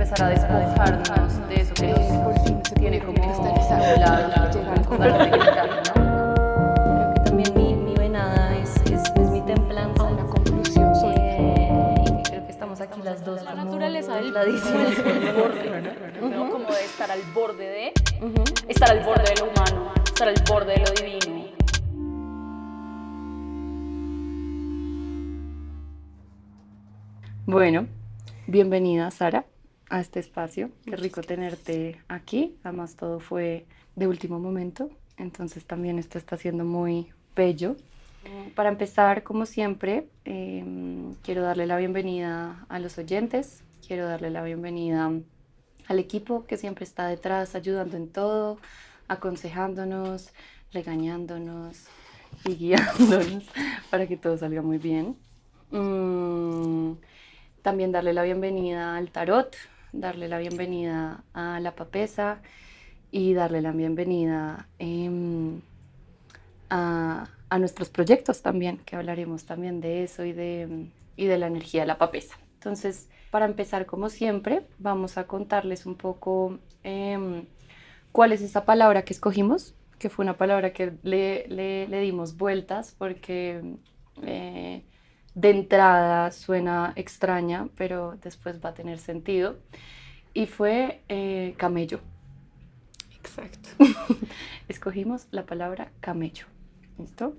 empezar a despojarnos de eso que nos por fin se tiene pudieron como cristalizar, llegar con ganas de gritar, ¿no? Creo que también mi venada es mi templanza. a una conclusión sobre Y creo que estamos aquí las dos La como naturaleza del ladísimas por el dolor. borde, ¿no? Como de estar al borde de, estar al borde de lo humano, estar al borde de lo divino. Bueno, bienvenida Sara a este espacio. Qué rico tenerte aquí. Además todo fue de último momento, entonces también esto está siendo muy bello. Para empezar, como siempre, quiero darle la bienvenida a los oyentes, quiero darle la bienvenida al equipo que siempre está detrás, ayudando en todo, aconsejándonos, regañándonos y guiándonos para que todo salga muy bien. También darle la bienvenida al tarot, darle la bienvenida a la papesa y darle la bienvenida a nuestros proyectos también, que hablaremos también de eso y de la energía de la papesa. Entonces, para empezar, como siempre, vamos a contarles un poco cuál es esa palabra que escogimos, que fue una palabra que le dimos vueltas porque de entrada suena extraña, pero después va a tener sentido. Y fue camello. exacto. Escogimos la palabra camello. ¿Listo?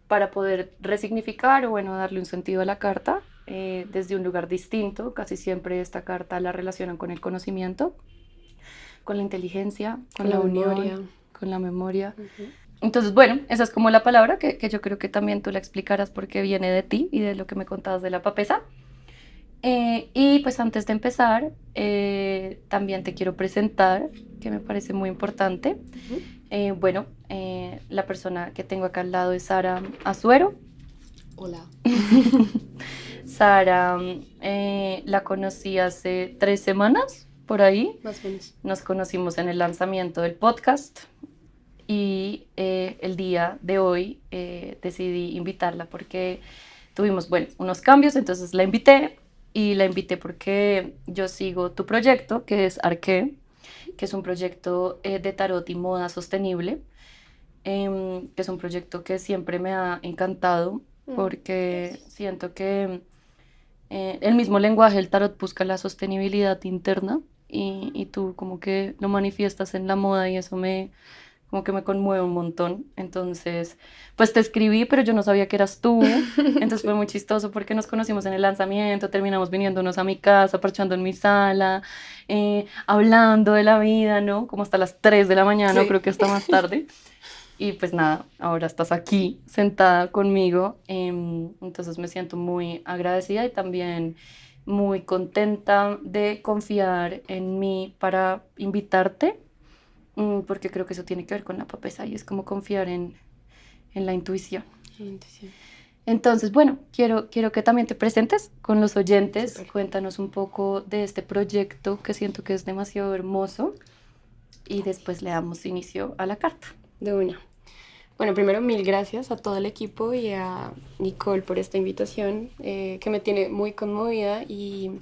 Para poder resignificar o bueno, darle un sentido a la carta desde un lugar distinto. Casi siempre esta carta la relacionan con el conocimiento, con la inteligencia, con la unión, memoria. con la memoria. Entonces, bueno, esa es como la palabra que yo creo que también tú la explicarás porque viene de ti y de lo que me contabas de la papesa. Y pues antes de empezar, también te quiero presentar, que me parece muy importante. Bueno, la persona que tengo acá al lado es Sara Azuero. Hola. Sara, la conocí hace 3 semanas, por ahí. Más o menos. Nos conocimos en el lanzamiento del podcast y el día de hoy decidí invitarla porque tuvimos, bueno, unos cambios, entonces la invité y la invité porque yo sigo tu proyecto, que es Arqué, que es un proyecto de tarot y moda sostenible, que es un proyecto que siempre me ha encantado porque siento que el mismo lenguaje del tarot busca la sostenibilidad interna y tú como que lo manifiestas en la moda y eso como que me conmueve un montón. Entonces, pues te escribí, pero yo no sabía que eras tú. Entonces fue muy chistoso porque nos conocimos en el lanzamiento, terminamos viniéndonos a mi casa, parchando en mi sala, hablando de la vida, ¿no? Como hasta las 3 de la mañana, Sí. creo que hasta más tarde. Y pues nada, ahora estás aquí sentada conmigo, entonces me siento muy agradecida y también muy contenta de confiar en mí para invitarte, porque creo que eso tiene que ver con la papesa y es como confiar en la intuición. Entonces, bueno, quiero que también te presentes con los oyentes, Súper. Cuéntanos un poco de este proyecto que siento que es demasiado hermoso y después le damos inicio a la carta. De una. Bueno, primero 1000 gracias a todo el equipo y a Nicole por esta invitación que me tiene muy conmovida y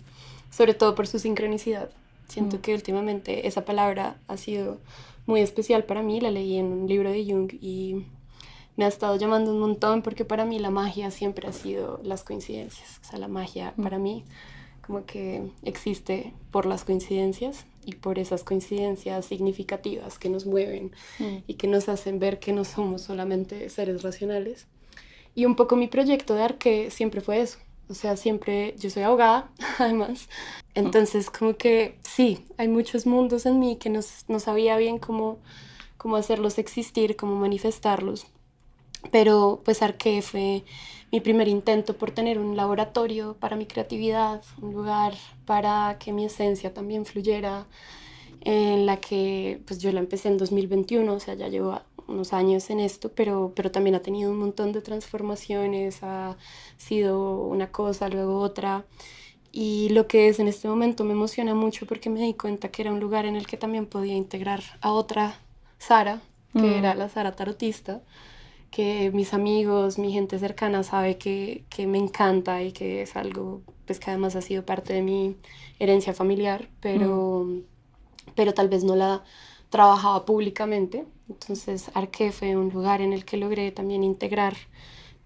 sobre todo por su sincronicidad. Siento que últimamente esa palabra ha sido muy especial para mí, la leí en un libro de Jung y me ha estado llamando un montón porque para mí la magia siempre ha sido las coincidencias. O sea, la magia para mí como que existe por las coincidencias y por esas coincidencias significativas que nos mueven y que nos hacen ver que no somos solamente seres racionales. Y un poco mi proyecto de Arqué siempre fue eso. O sea, siempre, yo soy abogada, además. Entonces, como que sí, hay muchos mundos en mí que no sabía bien cómo hacerlos existir, cómo manifestarlos. Pero pues Arqué fue mi primer intento por tener un laboratorio para mi creatividad, un lugar para que mi esencia también fluyera, en la que pues yo la empecé en 2021, o sea, ya llevo unos años en esto, pero también ha tenido un montón de transformaciones, ha sido una cosa, luego otra. Y lo que es en este momento me emociona mucho porque me di cuenta que era un lugar en el que también podía integrar a otra Sara, que era la Sara tarotista, que mis amigos, mi gente cercana sabe que me encanta y que es algo pues que además ha sido parte de mi herencia familiar, pero tal vez no la trabajaba públicamente. Entonces Arqué fue un lugar en el que logré también integrar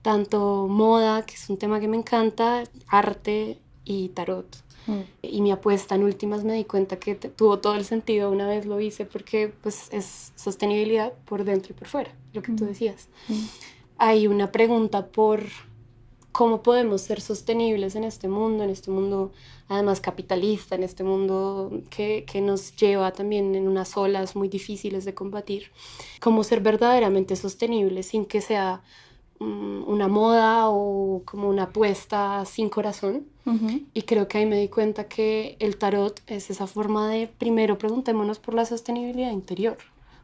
tanto moda, que es un tema que me encanta, arte y tarot. Y mi apuesta en últimas me di cuenta que tuvo todo el sentido una vez lo hice, porque pues es sostenibilidad por dentro y por fuera, lo que tú decías. Hay una pregunta por cómo podemos ser sostenibles en este mundo además capitalista, en este mundo que nos lleva también en unas olas muy difíciles de combatir. Cómo ser verdaderamente sostenibles sin que sea una moda o como una apuesta sin corazón. Y creo que ahí me di cuenta que el tarot es esa forma de, primero preguntémonos por la sostenibilidad interior,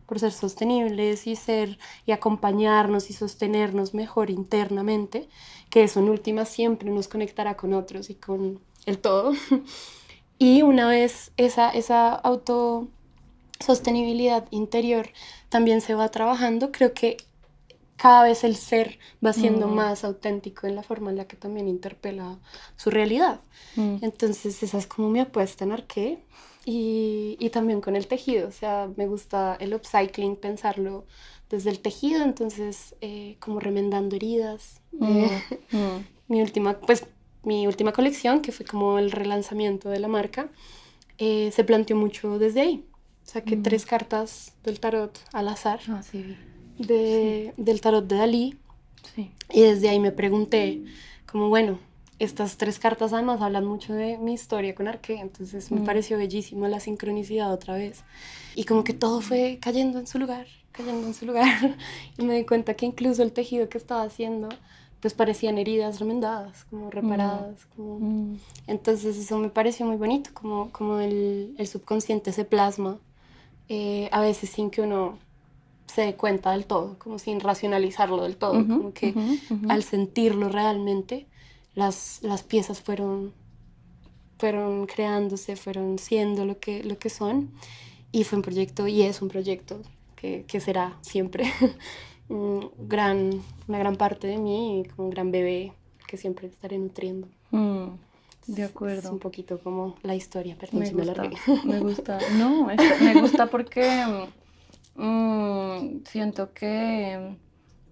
por ser sostenibles y acompañarnos y sostenernos mejor internamente, que eso en última siempre nos conectará con otros y con el todo. Y una vez esa autosostenibilidad interior también se va trabajando, creo que cada vez el ser va siendo más auténtico en la forma en la que también interpela su realidad. Entonces esa es como mi apuesta en Arqué. Y también con el tejido, o sea, me gusta el upcycling, pensarlo desde el tejido, entonces como remendando heridas. Mi última colección, que fue como el relanzamiento de la marca, se planteó mucho desde ahí. Saqué 3 cartas del tarot al azar, del tarot de Dalí, y desde ahí me pregunté, como bueno, estas 3 cartas además hablan mucho de mi historia con Arqué, entonces me pareció bellísimo la sincronicidad otra vez. Y como que todo fue cayendo en su lugar. Y me di cuenta que incluso el tejido que estaba haciendo, pues parecían heridas remendadas, como reparadas. Entonces eso me pareció muy bonito, como el subconsciente se plasma, a veces sin que uno se dé cuenta del todo, como sin racionalizarlo del todo, como que al sentirlo realmente, las piezas fueron creándose, fueron siendo lo que son, y fue un proyecto, y es un proyecto que será siempre una gran parte de mí, y como un gran bebé que siempre estaré nutriendo. De acuerdo. Es un poquito como la historia, perdón si me alargué. Me gusta. No, me gusta porque siento que,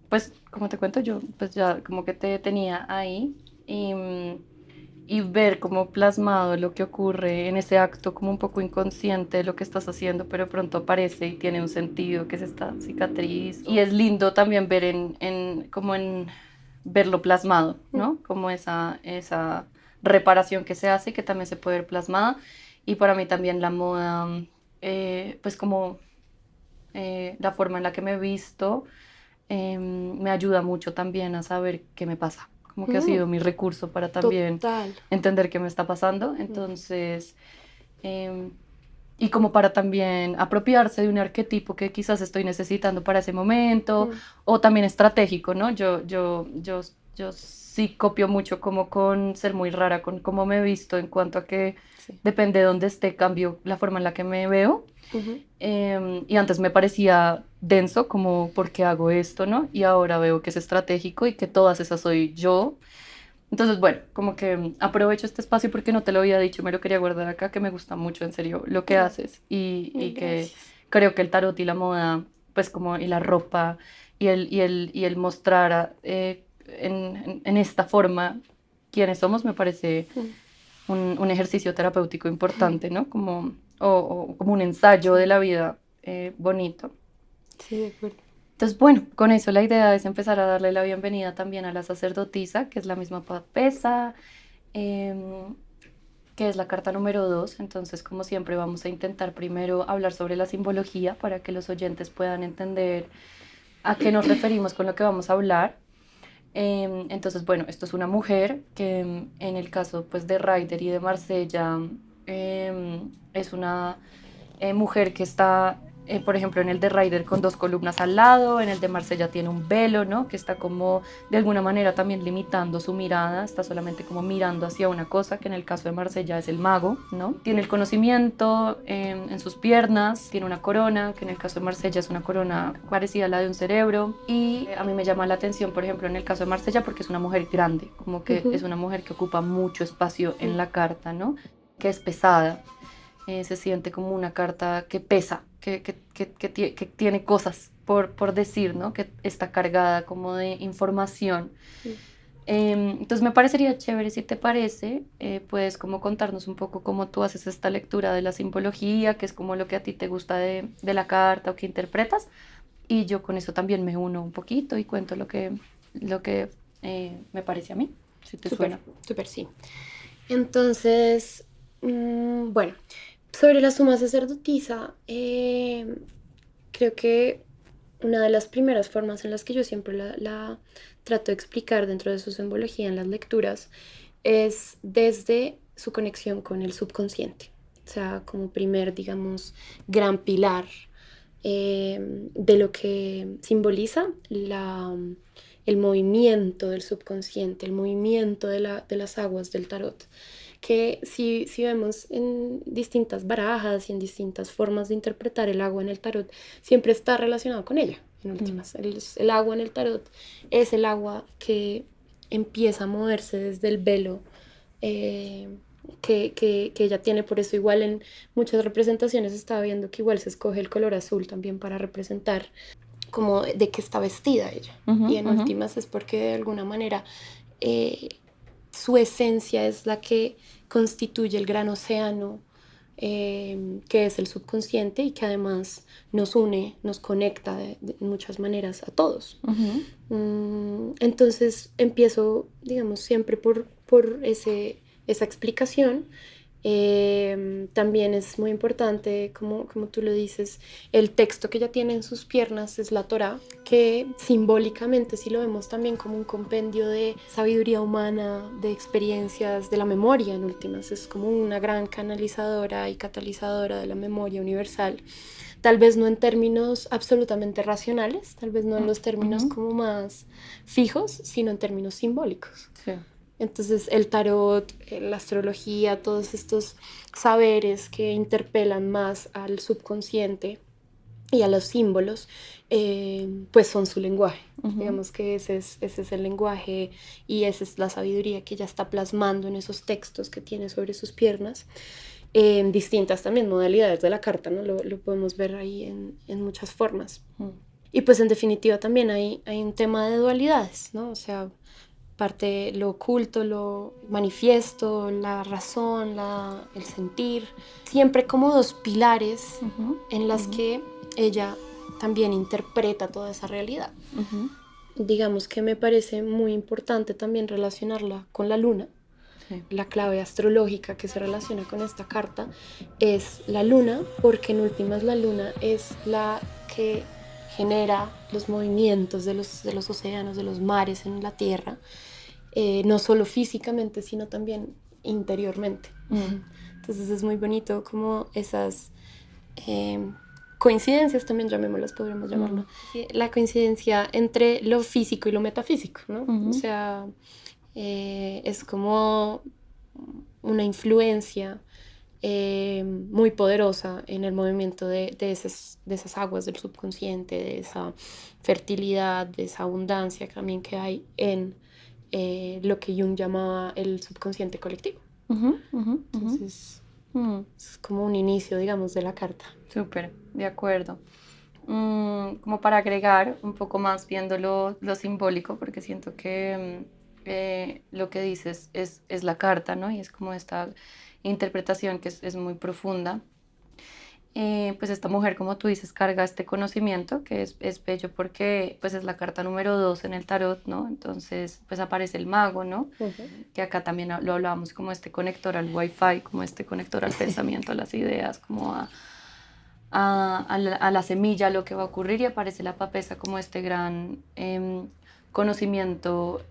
pues, como te cuento, yo pues ya como que te tenía ahí y ver como plasmado lo que ocurre en ese acto como un poco inconsciente de lo que estás haciendo, pero pronto aparece y tiene un sentido, que es esta cicatriz. Y es lindo también ver como en verlo plasmado, ¿no? Como esa reparación que se hace y que también se puede ver plasmada. Y para mí también la moda, pues como la forma en la que me he visto, me ayuda mucho también a saber qué me pasa. Como que ha sido mi recurso para también entender qué me está pasando. Entonces, y como para también apropiarse de un arquetipo que quizás estoy necesitando para ese momento, o también estratégico, ¿no? Yo sí copio mucho como con ser muy rara con cómo me he visto, en cuanto a que depende de dónde esté, cambio la forma en la que me veo. Y antes me parecía denso, como ¿por qué hago esto, no? Y ahora veo que es estratégico y que todas esas soy yo. Entonces, bueno, como que aprovecho este espacio porque no te lo había dicho, me lo quería guardar acá, que me gusta mucho, en serio, lo que haces. Y que creo que el tarot y la moda, pues como y la ropa y el mostrar en esta forma quiénes somos, me parece un ejercicio terapéutico importante, ¿no? Como un ensayo de la vida bonito. Sí, de acuerdo. Entonces, bueno, con eso la idea es empezar a darle la bienvenida también a la sacerdotisa, que es la misma papesa, que es la carta número 2. Entonces, como siempre, vamos a intentar primero hablar sobre la simbología para que los oyentes puedan entender a qué nos referimos con lo que vamos a hablar. Entonces, bueno, esto es una mujer que en el caso pues, de Ryder y de Marsella es una mujer que está por ejemplo, en el de Rider con 2 columnas al lado, en el de Marsella tiene un velo, ¿no? Que está como de alguna manera también limitando su mirada, está solamente como mirando hacia una cosa, que en el caso de Marsella es el mago, ¿no? Tiene el conocimiento en sus piernas, tiene una corona, que en el caso de Marsella es una corona parecida a la de un cerebro, y a mí me llama la atención, por ejemplo, en el caso de Marsella, porque es una mujer grande, como que es una mujer que ocupa mucho espacio en la carta, ¿no? Que es pesada. Se siente como una carta que pesa, que tiene cosas por decir, ¿no? Que está cargada como de información. Entonces me parecería chévere, si te parece, puedes como contarnos un poco cómo tú haces esta lectura de la simbología, que es como lo que a ti te gusta de la carta o que interpretas, y yo con eso también me uno un poquito y cuento lo que me parece a mí, si te Súper, suena. súper, sí. Entonces, bueno, sobre la suma sacerdotisa, creo que una de las primeras formas en las que yo siempre la trato de explicar dentro de su simbología en las lecturas es desde su conexión con el subconsciente. O sea, como primer, digamos, gran pilar de lo que simboliza el movimiento del subconsciente, el movimiento de las aguas del tarot, que si vemos en distintas barajas y en distintas formas de interpretar el agua en el tarot, siempre está relacionado con ella. En últimas, el agua en el tarot es el agua que empieza a moverse desde el velo que ella tiene. Por eso igual en muchas representaciones estaba viendo que igual se escoge el color azul también para representar como de qué está vestida ella. Y en últimas es porque de alguna manera su esencia es la que constituye el gran océano que es el subconsciente y que además nos une, nos conecta de muchas maneras a todos. Entonces empiezo, digamos, siempre por esa explicación. También es muy importante, como tú lo dices, el texto que ella tiene en sus piernas es la Torá, que simbólicamente si lo vemos también como un compendio de sabiduría humana, de experiencias, de la memoria en últimas, es como una gran canalizadora y catalizadora de la memoria universal. Tal vez no en términos absolutamente racionales, tal vez no en los términos como más fijos, sino en términos simbólicos. Sí. Entonces el tarot, la astrología, todos estos saberes que interpelan más al subconsciente y a los símbolos, pues son su lenguaje. Digamos que ese es el lenguaje y esa es la sabiduría que ella está plasmando en esos textos que tiene sobre sus piernas, en distintas también modalidades de la carta, ¿no? Lo podemos ver ahí en muchas formas. Y pues en definitiva también hay un tema de dualidades, ¿no? O sea, parte lo oculto, lo manifiesto, la razón, el sentir, siempre como dos pilares en las que ella también interpreta toda esa realidad. Digamos que me parece muy importante también relacionarla con la luna. Sí. La clave astrológica que se relaciona con esta carta es la luna, porque en últimas la luna es la que genera los movimientos de los océanos, de los mares en la tierra, no solo físicamente, sino también interiormente. Entonces es muy bonito como esas coincidencias, también llamémoslas, podríamos llamarlo, la coincidencia entre lo físico y lo metafísico, ¿no? O sea, es como una influencia muy poderosa en el movimiento de esas aguas del subconsciente, de esa fertilidad, de esa abundancia también que hay en lo que Jung llamaba el subconsciente colectivo. Entonces, es como un inicio, digamos, de la carta. Súper, de acuerdo. Como para agregar un poco más viendo lo simbólico, porque siento que lo que dices es la carta, ¿no? Y es como esta interpretación que es muy profunda. Pues esta mujer, como tú dices, carga este conocimiento, que es bello porque pues es la carta número 2 en el tarot, ¿no? Entonces pues aparece el mago, ¿no? Que acá también lo hablábamos como este conector al wifi, como este conector al pensamiento, a las ideas, como a la semilla, lo que va a ocurrir, y aparece la papesa como este gran conocimiento,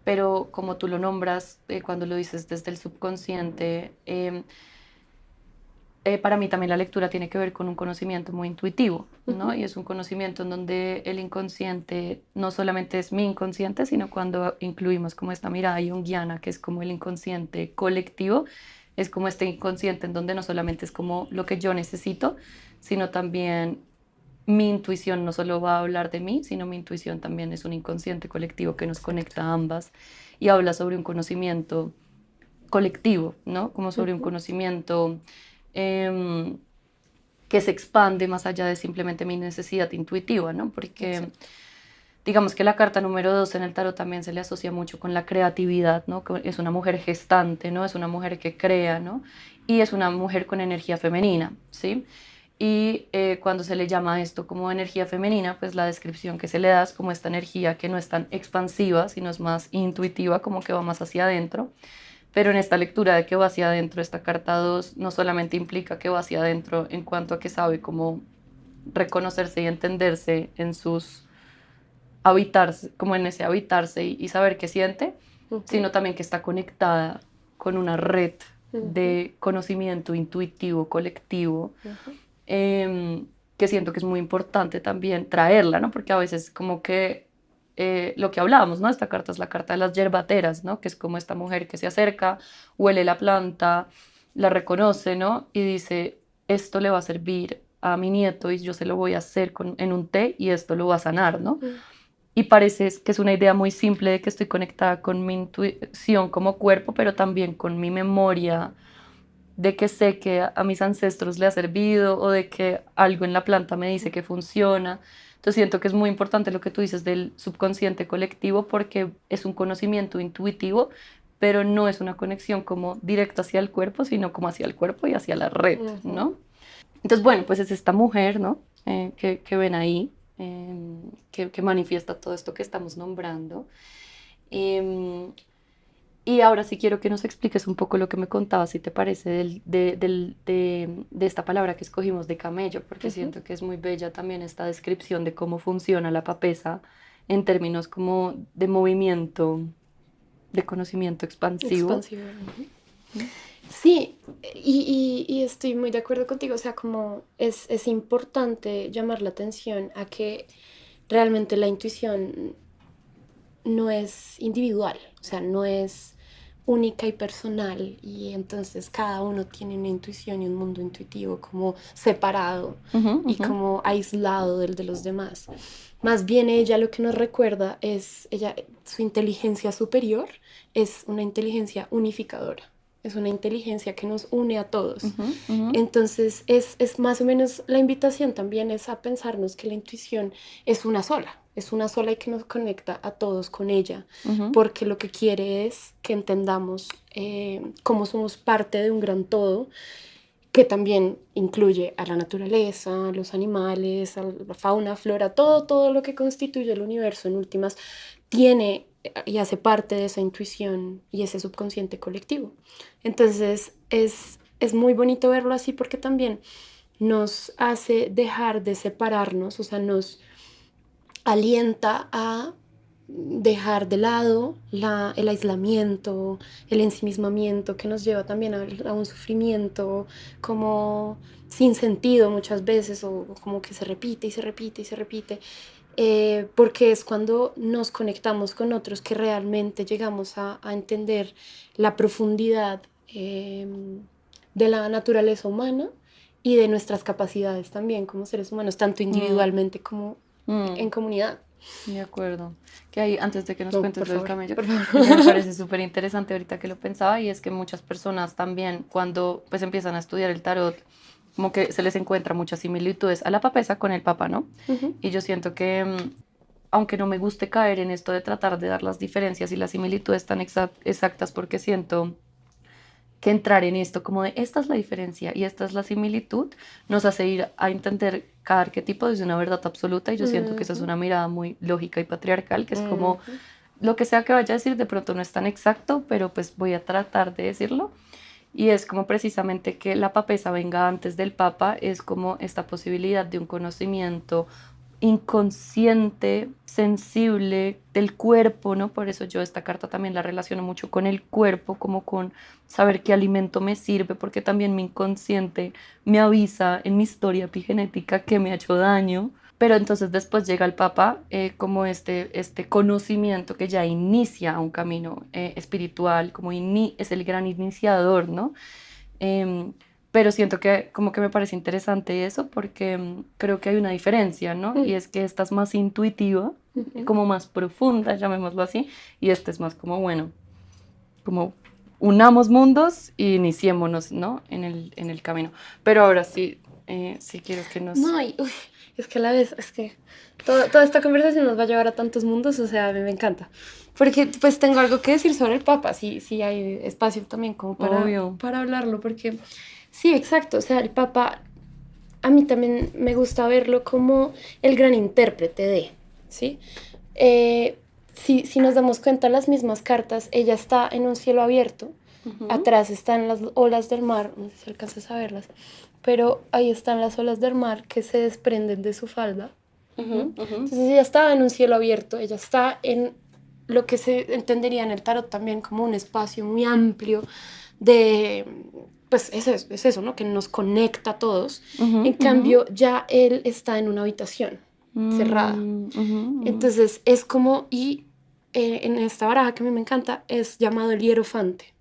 pero como tú lo nombras cuando lo dices desde el subconsciente, para mí también la lectura tiene que ver con un conocimiento muy intuitivo, ¿no? Y es un conocimiento en donde el inconsciente no solamente es mi inconsciente, sino cuando incluimos como esta mirada junguiana, que es como el inconsciente colectivo, es como este inconsciente en donde no solamente es como lo que yo necesito, sino también mi intuición no solo va a hablar de mí, sino mi intuición también es un inconsciente colectivo que nos conecta a ambas y habla sobre un conocimiento colectivo, ¿no? Como sobre un conocimiento eh, que se expande más allá de simplemente mi necesidad intuitiva, ¿no? Porque Exacto. digamos que la carta número 2 en el tarot también se le asocia mucho con la creatividad, ¿no? Que es una mujer gestante, ¿no? Es una mujer que crea, ¿no? Y es una mujer con energía femenina, ¿sí? Y cuando se le llama a esto como energía femenina, pues la descripción que se le da es como esta energía que no es tan expansiva, sino es más intuitiva, como que va más hacia adentro. Pero en esta lectura de que va hacia adentro, esta carta 2 no solamente implica que va hacia adentro en cuanto a que sabe cómo reconocerse y entenderse en sus habitarse, como en ese habitarse y saber qué siente, Ujú, sino también que está conectada con una red ujú, de conocimiento intuitivo, colectivo, ujú. que siento que es muy importante también traerla, ¿no? Porque a veces como que lo que hablábamos, ¿no? Esta carta es la carta de las yerbateras, ¿no? Que es como esta mujer que se acerca, huele la planta, la reconoce, ¿no? Y dice, esto le va a servir a mi nieto y yo se lo voy a hacer en un té y esto lo va a sanar, ¿no? Mm, Y parece que es una idea muy simple de que estoy conectada con mi intuición como cuerpo, pero también con mi memoria de que sé que a mis ancestros le ha servido o de que algo en la planta me dice que funciona. Entonces siento que es muy importante lo que tú dices del subconsciente colectivo porque es un conocimiento intuitivo, pero no es una conexión como directa hacia el cuerpo, sino como hacia el cuerpo y hacia la red, ujú. ¿no? Entonces, bueno, pues es esta mujer, ¿no? Que ven ahí, que manifiesta todo esto que estamos nombrando. Em, y ahora sí quiero que nos expliques un poco lo que me contabas, si te parece, de esta palabra que escogimos de camello, porque Ujú. siento que es muy bella también esta descripción de cómo funciona la papesa en términos como de movimiento, de conocimiento expansivo. Expansivo. Ujú. Sí, y estoy muy de acuerdo contigo, o sea, como es importante llamar la atención a que realmente la intuición no es individual, o sea, no es única y personal, y entonces cada uno tiene una intuición y un mundo intuitivo como separado Ujú, y ujú, como aislado del de los demás. Más bien ella lo que nos recuerda es, ella, su inteligencia superior es una inteligencia unificadora, es una inteligencia que nos une a todos. ujú, ujú, Entonces es más o menos la invitación también es a pensarnos que la intuición es una sola y que nos conecta a todos con ella, ujú, porque lo que quiere es que entendamos cómo somos parte de un gran todo que también incluye a la naturaleza, a los animales, a la fauna, flora, todo lo que constituye el universo en últimas tiene y hace parte de esa intuición y ese subconsciente colectivo. Entonces es muy bonito verlo así porque también nos hace dejar de separarnos, o sea, nos alienta a dejar de lado el aislamiento, el ensimismamiento que nos lleva también a un sufrimiento como sin sentido muchas veces o como que se repite y se repite y se repite, porque es cuando nos conectamos con otros que realmente llegamos a entender la profundidad de la naturaleza humana y de nuestras capacidades también como seres humanos, tanto mm, individualmente como en mm. comunidad. De acuerdo. Que ahí, antes de que nos No, cuentes por lo del favor, camello, por favor. lo que me parece súper interesante ahorita que lo pensaba y es que muchas personas también cuando pues empiezan a estudiar el tarot, como que se les encuentra muchas similitudes a la papesa con el papa, ¿no? Ujú, Y yo siento que, aunque no me guste caer en esto de tratar de dar las diferencias y las similitudes tan exactas, porque siento que entrar en esto como de esta es la diferencia y esta es la similitud, nos hace ir a entender cada arquetipo desde una verdad absoluta y yo siento que esa es ujú, una mirada muy lógica y patriarcal, que es como ujú, lo que sea que vaya a decir de pronto no es tan exacto, pero pues voy a tratar de decirlo. Y es como precisamente que la papesa venga antes del papa, es como esta posibilidad de un conocimiento inconsciente, sensible del cuerpo, ¿no? Por eso yo esta carta también la relaciono mucho con el cuerpo, como con saber qué alimento me sirve, porque también mi inconsciente me avisa en mi historia epigenética que me ha hecho daño. Pero entonces después llega el Papa como este conocimiento que ya inicia un camino espiritual, como es el gran iniciador, ¿no? Em, pero siento que como que me parece interesante eso porque creo que hay una diferencia, ¿no? Y es que esta es más intuitiva, como más profunda, llamémoslo así, y este es más como, bueno, como unamos mundos y iniciémonos, ¿no? En el camino. Pero ahora sí, sí quiero que nos... No, y, uy, es que a la vez, es que toda esta conversación nos va a llevar a tantos mundos, o sea, a mí me encanta. Porque pues tengo algo que decir sobre el Papa, sí hay espacio también como Obvio. para hablarlo, porque sí, exacto, o sea, el Papa a mí también me gusta verlo como el gran intérprete de, ¿sí? Si nos damos cuenta, las mismas cartas, ella está en un cielo abierto, atrás están las olas del mar, no sé si alcanzas a verlas, pero ahí están las olas del mar que se desprenden de su falda. Entonces ella está en un cielo abierto, ella está en lo que se entendería en el tarot también como un espacio muy amplio de, pues es eso, ¿no? Que nos conecta a todos. En cambio, ya él está en una habitación cerrada. Entonces es como, y en esta baraja que a mí me encanta, es llamado el hierofante.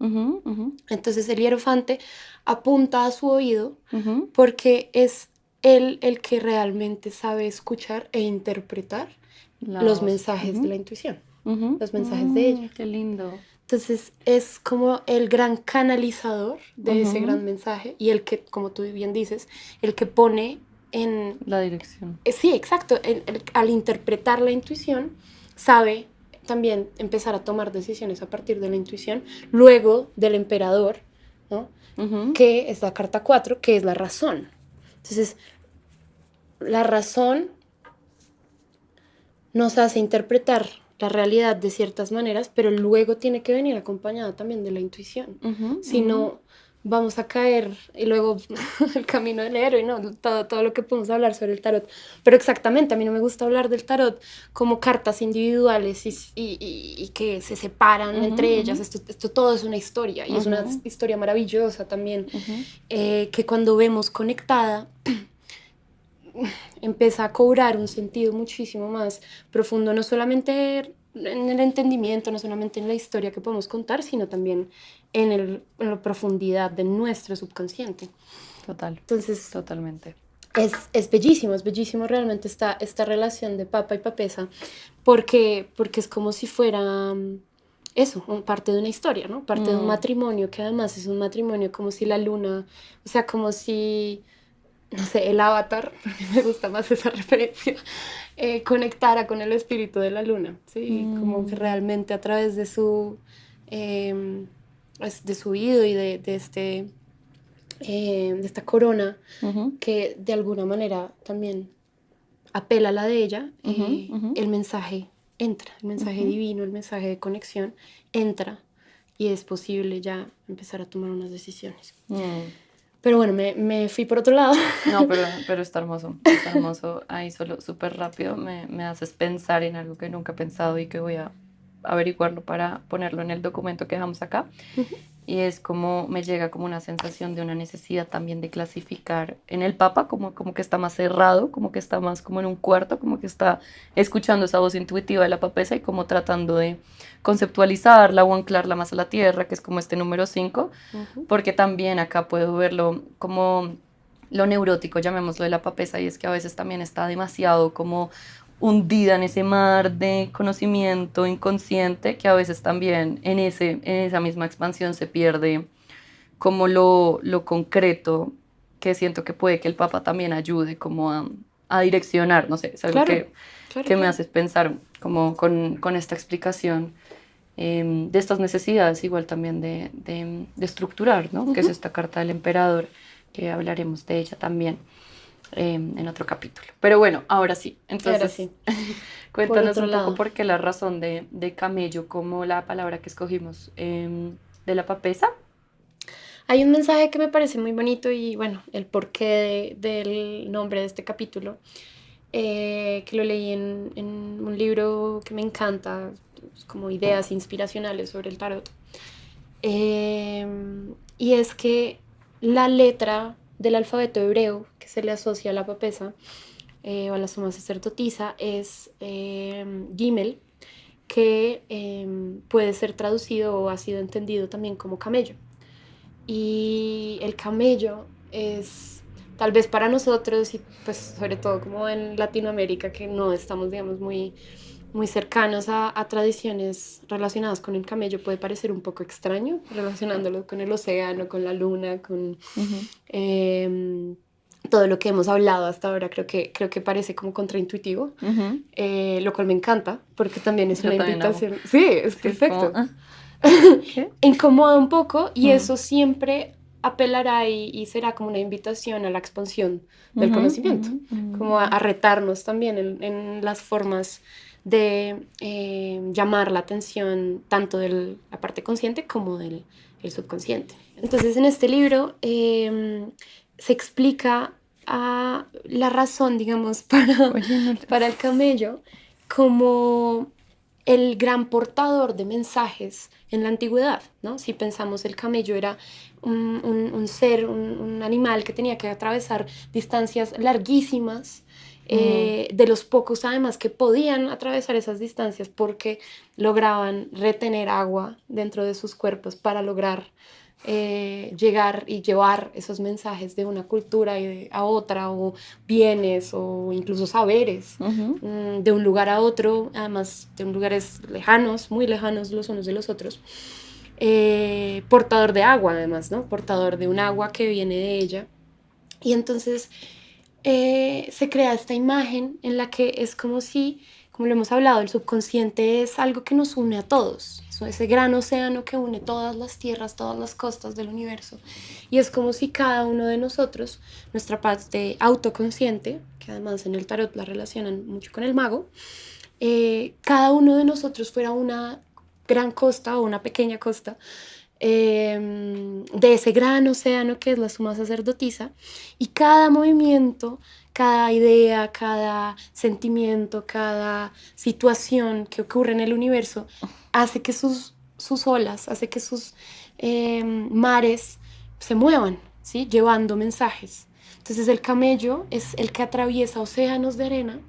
Entonces el hierofante apunta a su oído porque es él el que realmente sabe escuchar e interpretar los mensajes de la intuición, los mensajes de ella. Qué lindo. Entonces es como el gran canalizador de ese gran mensaje y el que, como tú bien dices, el que pone en... La dirección. Sí, exacto. Al interpretar la intuición, sabe también empezar a tomar decisiones a partir de la intuición, luego del emperador, ¿no? Que es la carta 4, que es la razón. Entonces, la razón nos hace interpretar la realidad de ciertas maneras, pero luego tiene que venir acompañada también de la intuición. Si no, vamos a caer y luego el camino del héroe, ¿no? Todo lo que podemos hablar sobre el tarot. Pero exactamente, a mí no me gusta hablar del tarot como cartas individuales y que se separan entre ellas. Esto todo es una historia y es una historia maravillosa también, que cuando vemos conectada empieza a cobrar un sentido muchísimo más profundo, no solamente en el entendimiento, no solamente en la historia que podemos contar, sino también en la profundidad de nuestro subconsciente. Total. Entonces, totalmente. Es bellísimo realmente esta relación de papa y papesa, porque es como si fuera eso, parte de una historia, ¿no? Parte de un matrimonio, que además es un matrimonio como si la luna, o sea, como si no sé, el avatar, porque me gusta más esa referencia, conectara con el espíritu de la luna, ¿sí? Como que realmente a través de de su oído y de esta corona, que de alguna manera también apela a la de ella, el mensaje entra, el mensaje divino, el mensaje de conexión entra y es posible ya empezar a tomar unas decisiones. Pero bueno, me fui por otro lado. No, pero está hermoso. Ahí solo súper rápido me haces pensar en algo que nunca he pensado y que voy a averiguarlo para ponerlo en el documento que dejamos acá. Y es como, me llega como una sensación de una necesidad también de clasificar en el Papa, como que está más cerrado, como que está más como en un cuarto, como que está escuchando esa voz intuitiva de la papesa y como tratando de conceptualizarla o anclarla más a la tierra, que es como este número 5, porque también acá puedo verlo como lo neurótico, llamémoslo, de la papesa, y es que a veces también está demasiado como hundida en ese mar de conocimiento inconsciente que a veces también en esa misma expansión se pierde como lo concreto, que siento que puede que el Papa también ayude como a direccionar, no sé, es algo que me haces pensar como con esta explicación de estas necesidades, igual también de estructurar, ¿no? Que es esta carta del emperador, que hablaremos de ella también en otro capítulo. Pero bueno, ahora sí. Entonces, cuéntanos un poco por qué la razón de camello como la palabra que escogimos de la papesa. Hay un mensaje que me parece muy bonito y bueno, el porqué del nombre de este capítulo que lo leí en un libro que me encanta, como ideas inspiracionales sobre el tarot. Y es que la letra del alfabeto hebreo que se le asocia a la papesa o a la suma sacerdotisa es Gimel, que puede ser traducido o ha sido entendido también como camello. Y el camello es tal vez para nosotros y pues sobre todo como en Latinoamérica, que no estamos, digamos, muy cercanos a tradiciones relacionadas con el camello, puede parecer un poco extraño relacionándolo con el océano, con la luna, con todo lo que hemos hablado hasta ahora. Creo que parece como contraintuitivo, lo cual me encanta porque también es Yo una también amo. invitación. Sí, es Sí, es perfecto. como, ¿qué? Incomoda un poco y Mm. eso siempre apelará y será como una invitación a la expansión del conocimiento, como a retarnos también en las formas de llamar la atención tanto de la parte consciente como del el subconsciente. Entonces en este libro se explica la razón, digamos, Oye, no. para el camello como el gran portador de mensajes en la antigüedad, ¿no? Si pensamos, el camello era un ser, un animal que tenía que atravesar distancias larguísimas, de los pocos además que podían atravesar esas distancias porque lograban retener agua dentro de sus cuerpos para lograr llegar y llevar esos mensajes de una cultura a otra, o bienes o incluso saberes, de un lugar a otro, además de lugares lejanos, muy lejanos los unos de los otros. Portador de agua además, ¿no? Portador de un agua que viene de ella. Y entonces se crea esta imagen en la que es como si, como lo hemos hablado, el subconsciente es algo que nos une a todos, ese gran océano que une todas las tierras, todas las costas del universo. Y es como si cada uno de nosotros, nuestra parte autoconsciente, que además en el tarot la relacionan mucho con el mago, cada uno de nosotros fuera una gran costa o una pequeña costa de ese gran océano que es la suma sacerdotisa, y cada movimiento, cada idea, cada sentimiento, cada situación que ocurre en el universo hace que sus olas, hace que sus mares se muevan, ¿sí? Llevando mensajes. Entonces el camello es el que atraviesa océanos de arena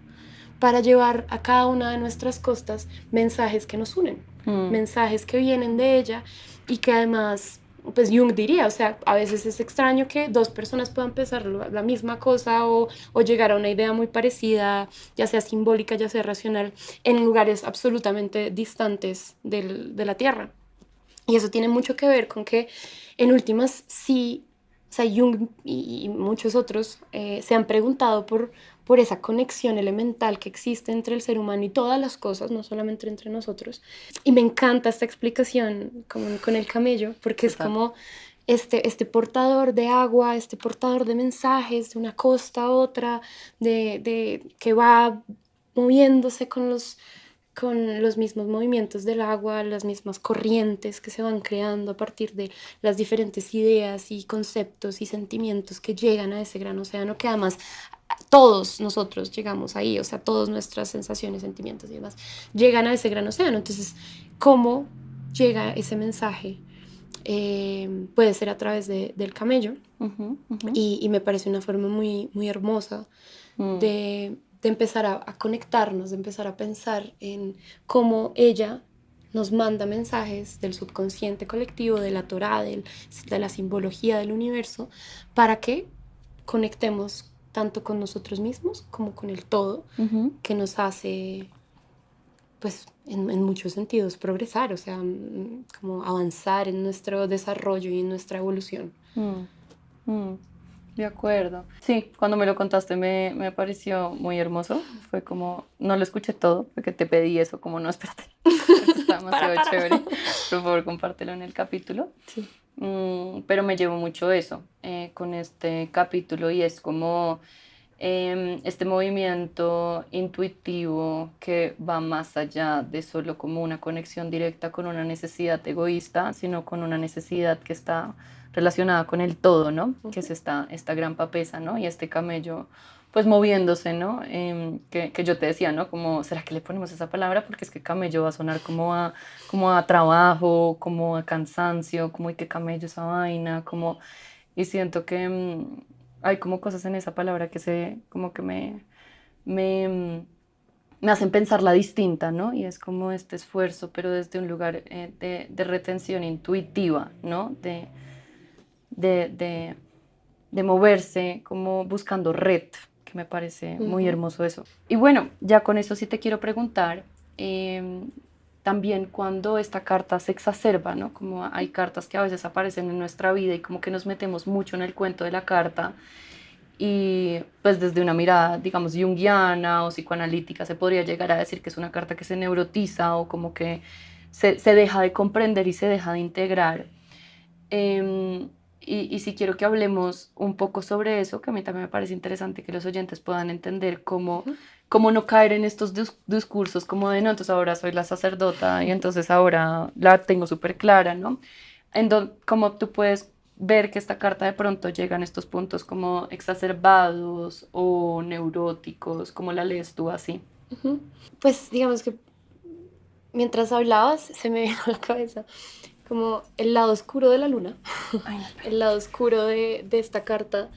para llevar a cada una de nuestras costas mensajes que nos unen, mensajes que vienen de ella y que además, pues Jung diría, o sea, a veces es extraño que dos personas puedan pensar la misma cosa o llegar a una idea muy parecida, ya sea simbólica, ya sea racional, en lugares absolutamente distantes de la Tierra. Y eso tiene mucho que ver con que, en últimas, sí, o sea, Jung y muchos otros se han preguntado por esa conexión elemental que existe entre el ser humano y todas las cosas, no solamente entre nosotros. Y me encanta esta explicación con el camello, porque es como este portador de agua, este portador de mensajes de una costa a otra, que va moviéndose con los mismos movimientos del agua, las mismas corrientes que se van creando a partir de las diferentes ideas y conceptos y sentimientos que llegan a ese gran océano, que además todos nosotros llegamos ahí, o sea, todas nuestras sensaciones, sentimientos y demás llegan a ese gran océano. Entonces, ¿cómo llega ese mensaje? Puede ser a través del camello. Y me parece una forma muy, muy hermosa de empezar a conectarnos, de empezar a pensar en cómo ella nos manda mensajes del subconsciente colectivo, de la Torá, de la simbología del universo, para que conectemos tanto con nosotros mismos como con el todo, que nos hace, pues, en muchos sentidos progresar, o sea, como avanzar en nuestro desarrollo y en nuestra evolución. De acuerdo. Sí, cuando me lo contaste me pareció muy hermoso. Fue como, no lo escuché todo, porque te pedí eso, como no, espérate. Esto está demasiado chévere. Por favor, compártelo en el capítulo. Sí. Pero me llevo mucho eso con este capítulo, y es como este movimiento intuitivo que va más allá de solo como una conexión directa con una necesidad egoísta, sino con una necesidad que está relacionada con el todo, ¿no? Que es esta gran papesa, ¿no? Y este camello pues moviéndose, ¿no? Que yo te decía, ¿no? Como, ¿será que le ponemos esa palabra? Porque es que camello va a sonar como a trabajo, como a cansancio, como, ¿y qué camello esa vaina? Como, y siento que hay como cosas en esa palabra que como que me, mm, me hacen pensarla distinta, ¿no? Y es como este esfuerzo, pero desde un lugar de retención intuitiva, ¿no? De, de, de moverse, como buscando red, que me parece muy Ujú. hermoso eso. Y bueno, ya con eso sí te quiero preguntar, también cuando esta carta se exacerba, ¿no? Como hay cartas que a veces aparecen en nuestra vida y como que nos metemos mucho en el cuento de la carta y pues desde una mirada, digamos, junguiana o psicoanalítica se podría llegar a decir que es una carta que se neurotiza o como que se deja de comprender y se deja de integrar. Em, y si quiero que hablemos un poco sobre eso, que a mí también me parece interesante que los oyentes puedan entender cómo no caer en estos discursos como de, no, entonces ahora soy la sacerdota y entonces ahora la tengo súper clara, ¿no? Cómo tú puedes ver que esta carta de pronto llega en estos puntos como exacerbados o neuróticos, ¿cómo la lees tú así? Ujú. Pues digamos que mientras hablabas se me vino a la cabeza como el lado oscuro de la luna, Ay, no, espera. el lado oscuro de esta carta,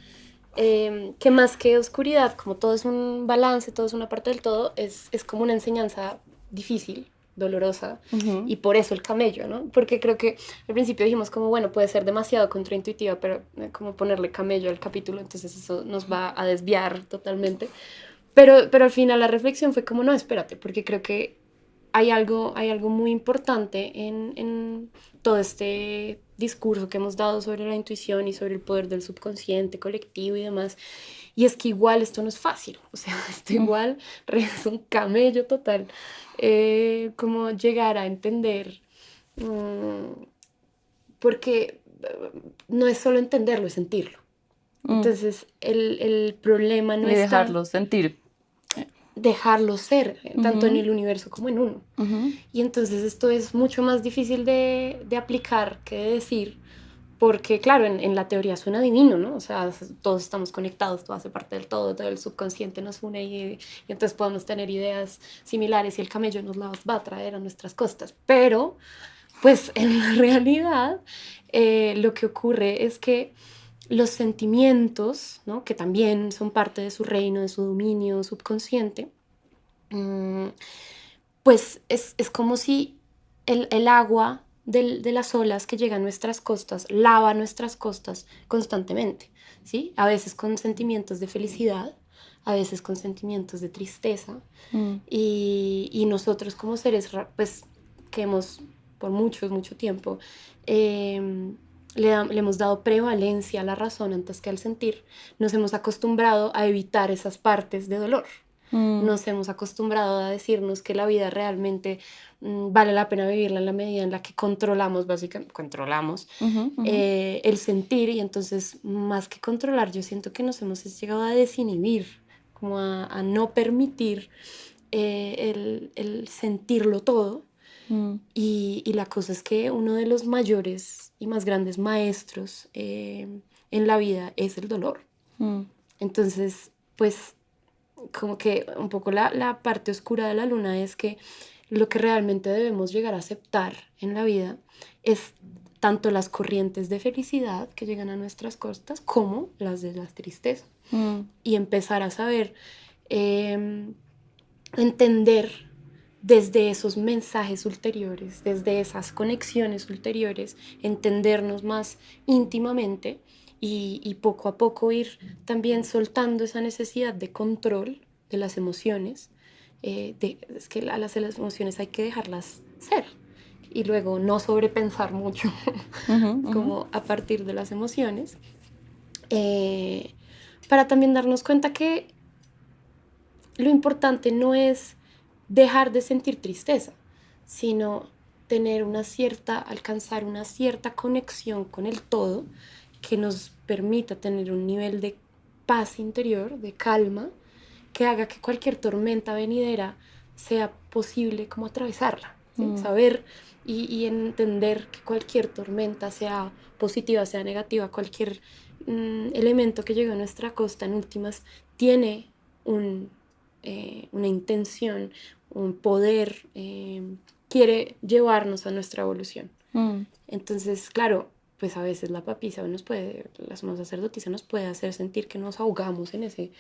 que más que oscuridad, como todo es un balance, todo es una parte del todo, es como una enseñanza difícil, dolorosa, Ujú, y por eso el camello, ¿no? Porque creo que al principio dijimos como, bueno, puede ser demasiado contraintuitiva, pero como ponerle camello al capítulo, entonces eso nos va a desviar totalmente. Pero al final la reflexión fue como, no, espérate, porque creo que hay algo muy importante en todo este discurso que hemos dado sobre la intuición y sobre el poder del subconsciente colectivo y demás. Y es que igual esto no es fácil, o sea, esto mm, igual es un camello total. Como llegar a entender, mm, porque no es solo entenderlo, es sentirlo. mm. Entonces, el problema no Y está dejarlo sentir. dejarlo ser, tanto en Ujú, el universo como en uno. ujú, Y entonces esto es mucho más difícil de aplicar que de decir, porque claro, en la teoría suena divino, ¿no? O sea, todos estamos conectados, todo hace parte del todo el subconsciente nos une y entonces podemos tener ideas similares y el camello nos las va a traer a nuestras costas. Pero, pues en la realidad, lo que ocurre es que los sentimientos, ¿no? Que también son parte de su reino, de su dominio subconsciente, mm, pues es como si el agua de las olas que llegan a nuestras costas lava nuestras costas constantemente, ¿sí? A veces con sentimientos de felicidad, a veces con sentimientos de tristeza. mm, Y nosotros como seres, pues, que hemos por mucho tiempo, le hemos dado prevalencia a la razón antes que al sentir, nos hemos acostumbrado a evitar esas partes de dolor. mm, Nos hemos acostumbrado a decirnos que la vida realmente vale la pena vivirla en la medida en la que controlamos, básicamente, controlamos ujú, ujú, el sentir y entonces más que controlar, yo siento que nos hemos llegado a desinhibir, como a no permitir el sentirlo todo. mm, Y la cosa es que uno de los mayores y más grandes maestros en la vida es el dolor. mm, Entonces, pues como que un poco la parte oscura de la luna es que lo que realmente debemos llegar a aceptar en la vida es tanto las corrientes de felicidad que llegan a nuestras costas como las de la tristeza. mm, Y empezar a saber em, entender desde esos mensajes ulteriores, desde esas conexiones ulteriores, entendernos más íntimamente y poco a poco ir también soltando esa necesidad de control de las emociones. Es que a las emociones hay que dejarlas ser y luego no sobrepensar mucho ujú, ujú, como a partir de las emociones, eh, para también darnos cuenta que lo importante no es dejar de sentir tristeza, sino tener una cierta, alcanzar una cierta conexión con el todo que nos permita tener un nivel de paz interior, de calma, que haga que cualquier tormenta venidera sea posible como atravesarla, ¿sí? mm, Saber y entender que cualquier tormenta, sea positiva, sea negativa, cualquier elemento que llegó a nuestra costa en últimas tiene una intención, un poder, quiere llevarnos a nuestra evolución. Entonces, claro, pues a veces la papisa la suma sacerdotisa nos puede hacer sentir que nos ahogamos en ese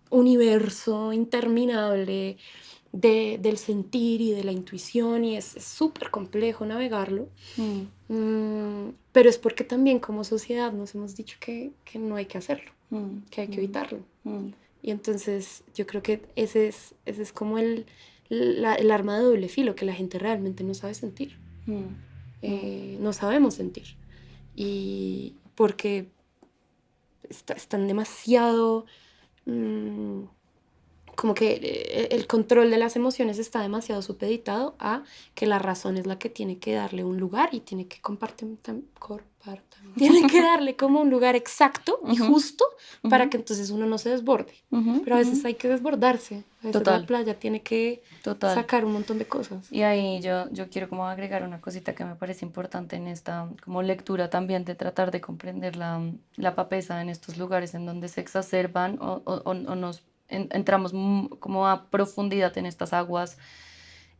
universo interminable del sentir y de la intuición, y es súper complejo navegarlo. Pero es porque también como sociedad nos hemos dicho que no hay que hacerlo, que hay que evitarlo. Y entonces yo creo que ese es como el arma de doble filo, que la gente realmente no sabe sentir. No sabemos sentir. Y porque están demasiado... como que el control de las emociones está demasiado supeditado a que la razón es la que tiene que darle un lugar y tiene que tiene que darle como un lugar exacto y justo para que entonces uno no se desborde. Pero a veces hay que desbordarse. A veces la playa tiene que sacar un montón de cosas. Y ahí yo quiero como agregar una cosita que me parece importante en esta como lectura también, de tratar de comprender la papeza en estos lugares en donde se exacerban o nos entramos como a profundidad en estas aguas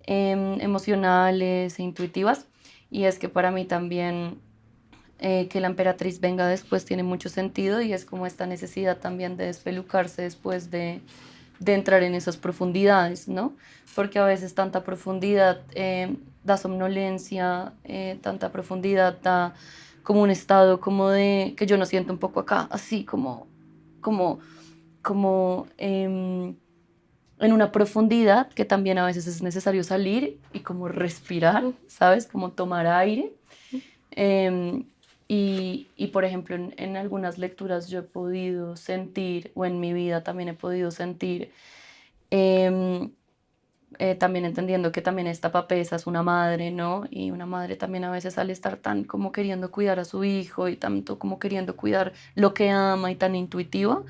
emocionales e intuitivas. Y es que para mí también que la emperatriz venga después tiene mucho sentido, y es como esta necesidad también de despelucarse después de entrar en esas profundidades, ¿no? Porque a veces tanta profundidad da somnolencia, tanta profundidad da como un estado como de que yo no siento un poco acá, así como en una profundidad que también a veces es necesario salir y como respirar, ¿sabes? Como tomar aire. Y por ejemplo, en algunas lecturas yo he podido sentir, o en mi vida también he podido sentir, también entendiendo que también esta papesa es una madre, ¿no? Y una madre también a veces, al estar tan como queriendo cuidar a su hijo y tanto como queriendo cuidar lo que ama y tan intuitiva,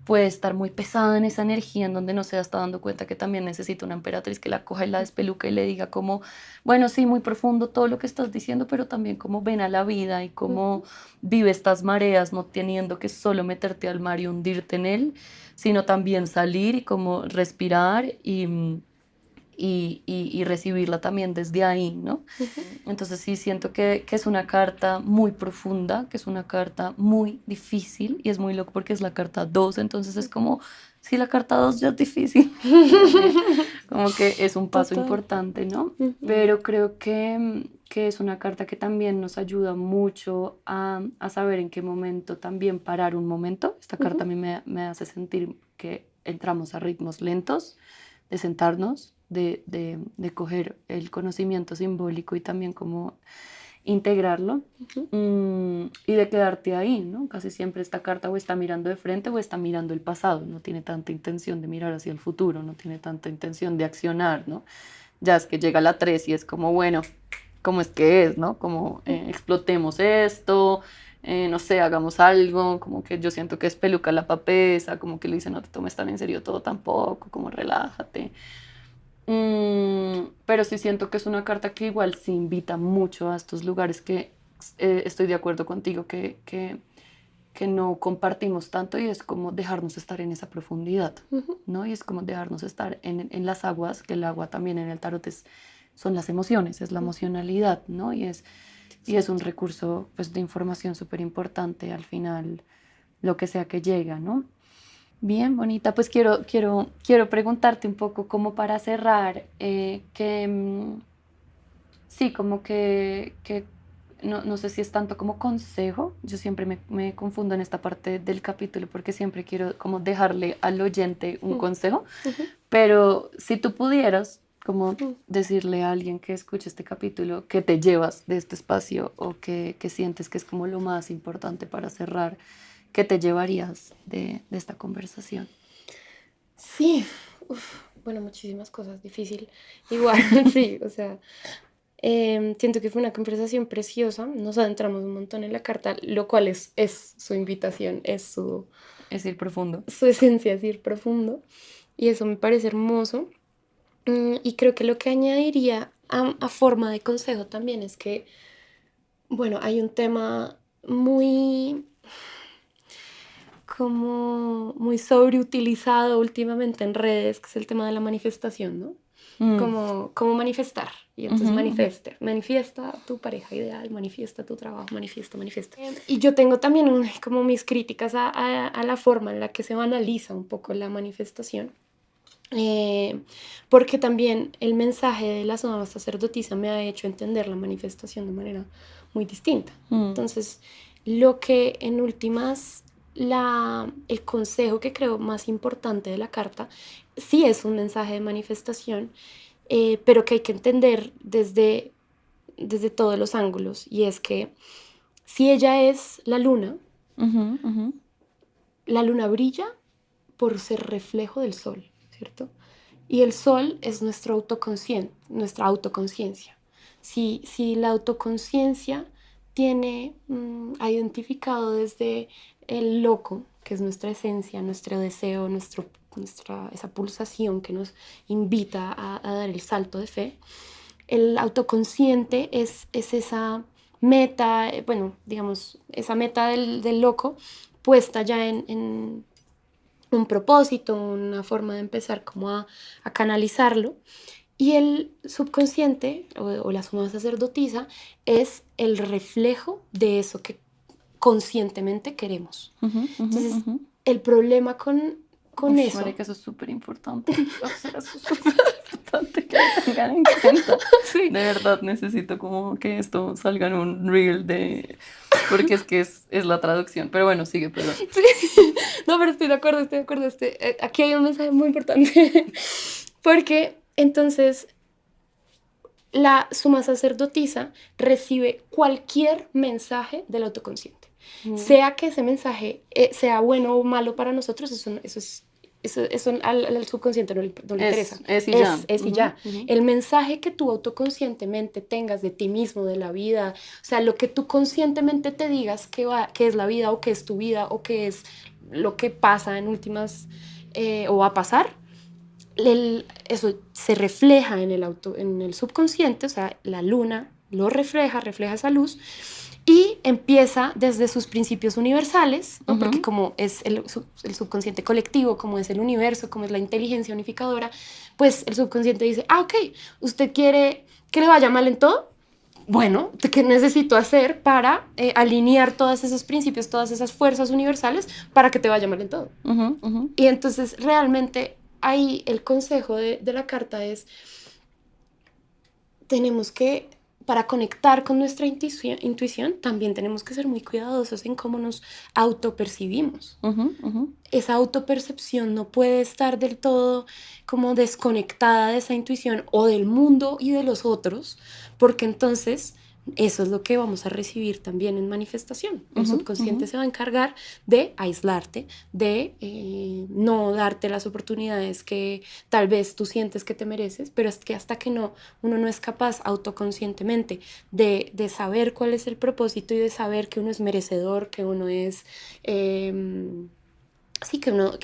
puede estar muy pesada en esa energía en donde no se está dando cuenta que también necesita una emperatriz que la coja y la despeluque y le diga como, bueno, sí, muy profundo todo lo que estás diciendo, pero también como ven a la vida y cómo vive estas mareas, no teniendo que solo meterte al mar y hundirte en él, sino también salir y como respirar y recibirla también desde ahí, ¿no? Entonces sí siento que es una carta muy profunda, que es una carta muy difícil, y es muy loco porque es la carta 2, entonces es como, si la carta 2 ya es difícil, como que es un paso importante, ¿no? Pero creo que es una carta que también nos ayuda mucho a saber en qué momento también parar un momento. Esta carta a mí me hace sentir que entramos a ritmos lentos, de sentarnos, de coger el conocimiento simbólico y también como integrarlo, y de quedarte ahí, ¿no? Casi siempre esta carta o está mirando de frente o está mirando el pasado, no tiene tanta intención de mirar hacia el futuro, no tiene tanta intención de accionar, ¿no? Ya es que llega la 3 y es como, bueno, ¿cómo es que es, no? Como explotemos esto, no sé, hagamos algo, como que yo siento que es peluca la papesa, como que le dice no te tomes tan en serio todo tampoco, como relájate. Pero sí siento que es una carta que igual sí invita mucho a estos lugares que estoy de acuerdo contigo, que no compartimos tanto, y es como dejarnos estar en esa profundidad, ¿no? Y es como dejarnos estar en las aguas, que el agua también en el tarot son las emociones, es la emocionalidad, ¿no? Y es un recurso pues, de información súper importante al final, lo que sea que llega, ¿no? Bien, bonita. Pues quiero preguntarte un poco como para cerrar, sí, como que no sé si es tanto como consejo. Yo siempre me confundo en esta parte del capítulo porque siempre quiero como dejarle al oyente un consejo, pero si tú pudieras como decirle a alguien que escuche este capítulo que te llevas de este espacio, o que sientes que es como lo más importante para cerrar, ¿qué te llevarías de esta conversación? Sí, bueno, muchísimas cosas, difícil. Igual, sí, o sea, siento que fue una conversación preciosa, nos adentramos un montón en la carta, lo cual es su invitación, es Es ir profundo. su esencia, es ir profundo, y eso me parece hermoso. Y creo que lo que añadiría a forma de consejo también es que, bueno, hay un tema muy como muy sobreutilizado últimamente en redes, que es el tema de la manifestación, ¿no? Como manifestar. Y entonces manifiesta tu pareja ideal, manifiesta tu trabajo, manifiesta. Y yo tengo también como mis críticas a la forma en la que se banaliza un poco la manifestación. Porque también el mensaje de la suma sacerdotisa me ha hecho entender la manifestación de manera muy distinta. Entonces, lo que en últimas, el consejo que creo más importante de la carta, sí es un mensaje de manifestación, pero que hay que entender desde todos los ángulos, y es que si ella es la luna brilla por ser reflejo del sol, ¿cierto? Y el sol es nuestra autoconciencia. Si la autoconciencia ha identificado desde el loco, que es nuestra esencia, nuestro deseo, esa pulsación que nos invita a dar el salto de fe, el autoconsciente es esa meta, digamos, esa meta del loco puesta ya en un propósito, una forma de empezar como a canalizarlo. Y el subconsciente o la suma sacerdotisa es el reflejo de eso que conscientemente queremos. Entonces, el problema con eso... Marica, eso es súper importante. O sea, eso es súper importante que lo tengan en cuenta. Sí. De verdad necesito como que esto salga en un reel porque es que es la traducción. Pero bueno, sigue, perdón. Sí. No, pero estoy de acuerdo. Aquí hay un mensaje muy importante. Porque entonces la suma sacerdotisa recibe cualquier mensaje del autoconsciente. Sea que ese mensaje sea bueno o malo para nosotros, eso al subconsciente no le interesa. Es y ya. Es y ya. El mensaje que tú autoconscientemente tengas de ti mismo, de la vida, o sea, lo que tú conscientemente te digas que es la vida o que es tu vida o que es lo que pasa en últimas o va a pasar, eso se refleja en el subconsciente, o sea, la luna lo refleja esa luz, y empieza desde sus principios universales, ¿no? Porque como es el subconsciente colectivo, como es el universo, como es la inteligencia unificadora, pues el subconsciente dice, ok, ¿usted quiere que le vaya mal en todo? Bueno, ¿qué necesito hacer para alinear todos esos principios, todas esas fuerzas universales para que te vaya mal en todo? Y entonces realmente ahí el consejo de la carta es, para conectar con nuestra intuición, también tenemos que ser muy cuidadosos en cómo nos autopercibimos. Esa autopercepción no puede estar del todo como desconectada de esa intuición o del mundo y de los otros, porque entonces eso es lo que vamos a recibir también en manifestación. El subconsciente se va a encargar de aislarte, de no darte las oportunidades que tal vez tú sientes que te mereces, pero es que hasta que uno no es capaz autoconscientemente de saber cuál es el propósito y de saber que uno es merecedor, que uno es... sí, que uno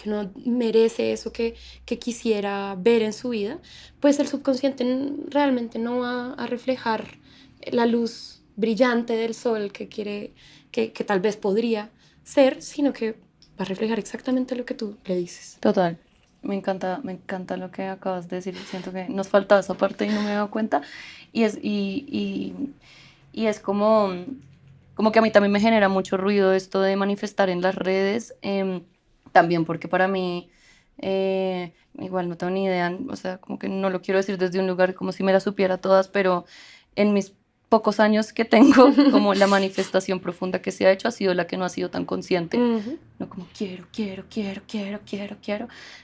merece eso que quisiera ver en su vida, pues el subconsciente realmente no va a reflejar la luz brillante del sol que tal vez podría ser, sino que va a reflejar exactamente lo que tú le dices. Total. Me encanta lo que acabas de decir. Siento que nos faltaba esa parte y no me he dado cuenta. Y es como que a mí también me genera mucho ruido esto de manifestar en las redes. También porque para mí, igual no tengo ni idea, o sea, como que no lo quiero decir desde un lugar como si me las supiera todas, pero en mis pocos años que tengo, como la manifestación profunda que se ha hecho ha sido la que no ha sido tan consciente. No como quiero,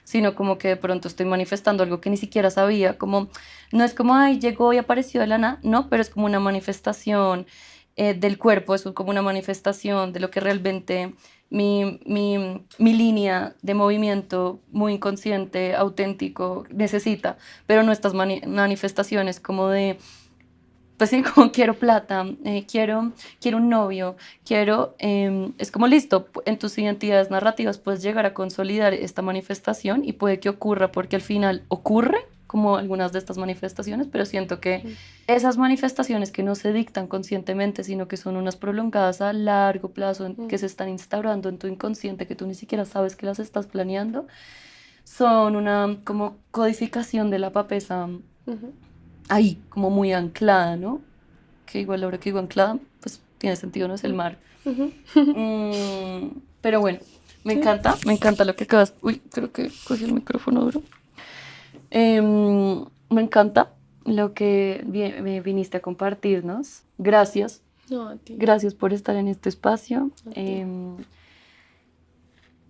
sino como que de pronto estoy manifestando algo que ni siquiera sabía, como no es como, ay, llegó y apareció de la nada, no, pero es como una manifestación del cuerpo, es como una manifestación de lo que realmente mi línea de movimiento muy inconsciente, auténtico, necesita, pero no estas manifestaciones como de, pues sí, como quiero plata, quiero un novio, es como listo, en tus identidades narrativas puedes llegar a consolidar esta manifestación y puede que ocurra porque al final ocurre como algunas de estas manifestaciones, pero siento que esas manifestaciones que no se dictan conscientemente, sino que son unas prolongadas a largo plazo, que se están instaurando en tu inconsciente, que tú ni siquiera sabes que las estás planeando, son una como codificación de la papesa ahí, como muy anclada, ¿no? Que igual ahora que digo anclada, pues tiene sentido, no es el mar. Pero bueno, me encanta lo que acabas. Uy, creo que cogí el micrófono duro. Me encanta lo que me viniste a compartirnos. Gracias. No, a ti. Gracias por estar en este espacio. A ti.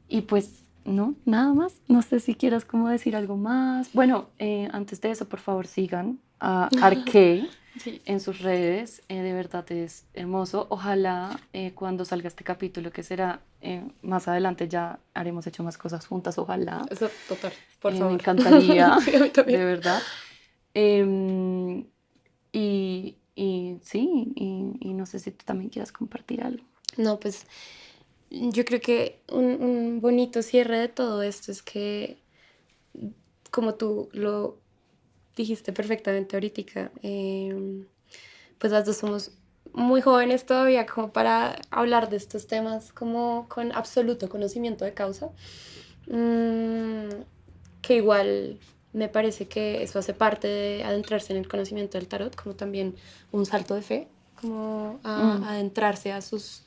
Y pues, no, nada más. No sé si quieras como decir algo más. Bueno, antes de eso, por favor, sigan a Arcade Sí. en sus redes. De verdad es hermoso. Ojalá cuando salga este capítulo, que será más adelante, ya haremos hecho más cosas juntas. Ojalá. Eso, total, por favor. Me encantaría, Sí, a mí también. de verdad. Y sí, y no sé si tú también quieras compartir algo. No, pues yo creo que un bonito cierre de todo esto es que, como tú lo dijiste perfectamente ahorita, pues las dos somos muy jóvenes todavía como para hablar de estos temas como con absoluto conocimiento de causa. Que igual me parece que eso hace parte de adentrarse en el conocimiento del tarot, como también un salto de fe, como adentrarse a sus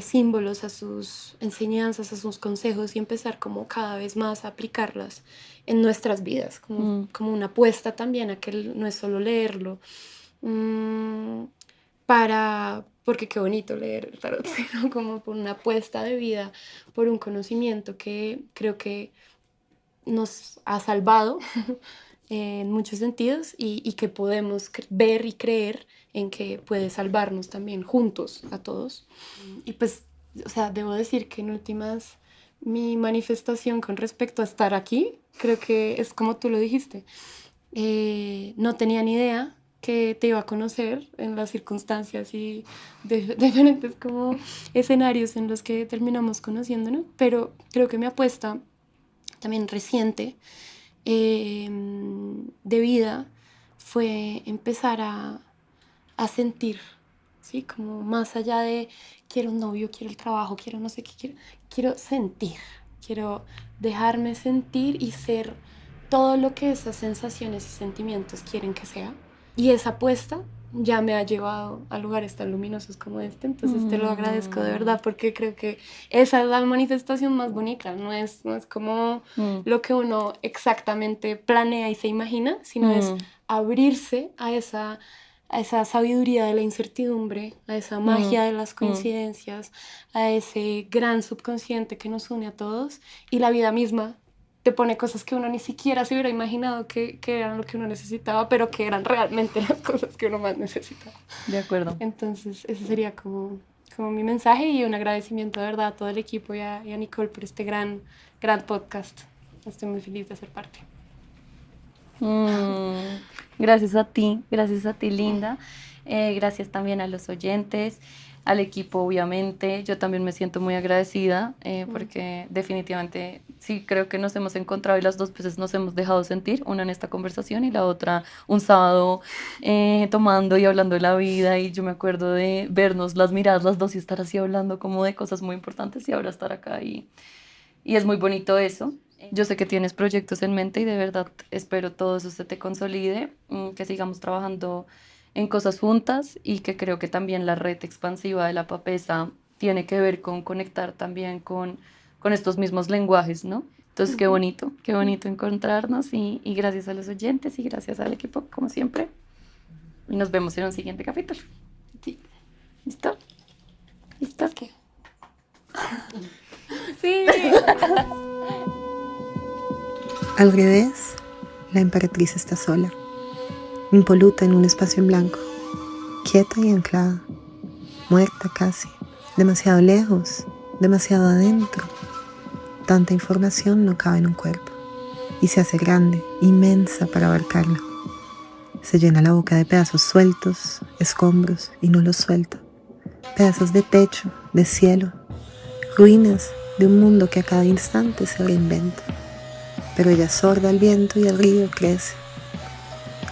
símbolos, a sus enseñanzas, a sus consejos y empezar como cada vez más a aplicarlas en nuestras vidas, como una apuesta también a que no es solo leerlo, porque qué bonito leer el tarot, sino como por una apuesta de vida, por un conocimiento que creo que nos ha salvado en muchos sentidos y que podemos ver y creer en que puede salvarnos también juntos a todos. Y pues, o sea, debo decir que en últimas mi manifestación con respecto a estar aquí, creo que es como tú lo dijiste. No tenía ni idea que te iba a conocer en las circunstancias y de diferentes como escenarios en los que terminamos conociéndonos, pero creo que mi apuesta también reciente de vida fue empezar a sentir, ¿sí? Como más allá de quiero un novio, quiero el trabajo, quiero no sé qué, quiero sentir, quiero dejarme sentir y ser todo lo que esas sensaciones y sentimientos quieren que sea. Y esa apuesta ya me ha llevado a lugares tan luminosos como este, entonces te lo agradezco de verdad porque creo que esa es la manifestación más bonita, no es como lo que uno exactamente planea y se imagina, sino es abrirse a esa sabiduría de la incertidumbre, a esa magia de las coincidencias, a ese gran subconsciente que nos une a todos y la vida misma te pone cosas que uno ni siquiera se hubiera imaginado que eran lo que uno necesitaba, pero que eran realmente las cosas que uno más necesitaba. De acuerdo. Entonces, ese sería como mi mensaje y un agradecimiento de verdad a todo el equipo y a Nicole por este gran podcast. Estoy muy feliz de ser parte. Gracias a ti, Linda. Gracias también a los oyentes, al equipo, obviamente. Yo también me siento muy agradecida porque definitivamente sí creo que nos hemos encontrado y las dos veces nos hemos dejado sentir, una en esta conversación y la otra un sábado tomando y hablando de la vida, y yo me acuerdo de vernos las miradas las dos y estar así hablando como de cosas muy importantes y ahora estar acá y es muy bonito eso. Yo sé que tienes proyectos en mente y de verdad espero todo eso se te consolide, que sigamos trabajando en cosas juntas y que creo que también la red expansiva de la papesa tiene que ver con conectar también con estos mismos lenguajes, ¿no? Entonces, qué bonito encontrarnos y gracias a los oyentes y gracias al equipo, como siempre. Y nos vemos en un siguiente capítulo. Sí. ¿Listo? ¿Listo? ¿Qué? Sí. Al revés, la emperatriz está sola, impoluta en un espacio en blanco, quieta y anclada, muerta casi, demasiado lejos, demasiado adentro. Tanta información no cabe en un cuerpo y se hace grande, inmensa para abarcarla. Se llena la boca de pedazos sueltos, escombros y no los suelta, pedazos de techo, de cielo, ruinas de un mundo que a cada instante se reinventa. pero ella es sorda al viento y el río crece.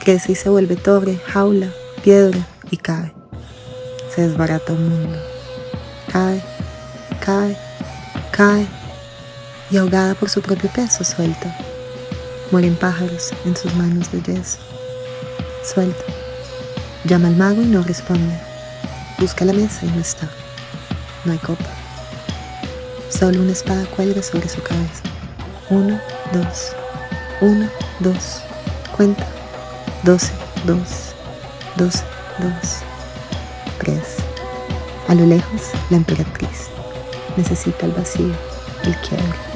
Crece y se vuelve torre, jaula, piedra y cae. Se desbarata un mundo. Cae, cae, cae y ahogada por su propio peso suelta. Mueren pájaros en sus manos de yeso. Suelta. Llama al mago y no responde. Busca la mesa y no está. No hay copa. Solo una espada cuelga sobre su cabeza. 1, 2, 1, 2. Cuenta. 12, 2, 12, 2, 3. A lo lejos, la emperatriz necesita el vacío, el quiebre.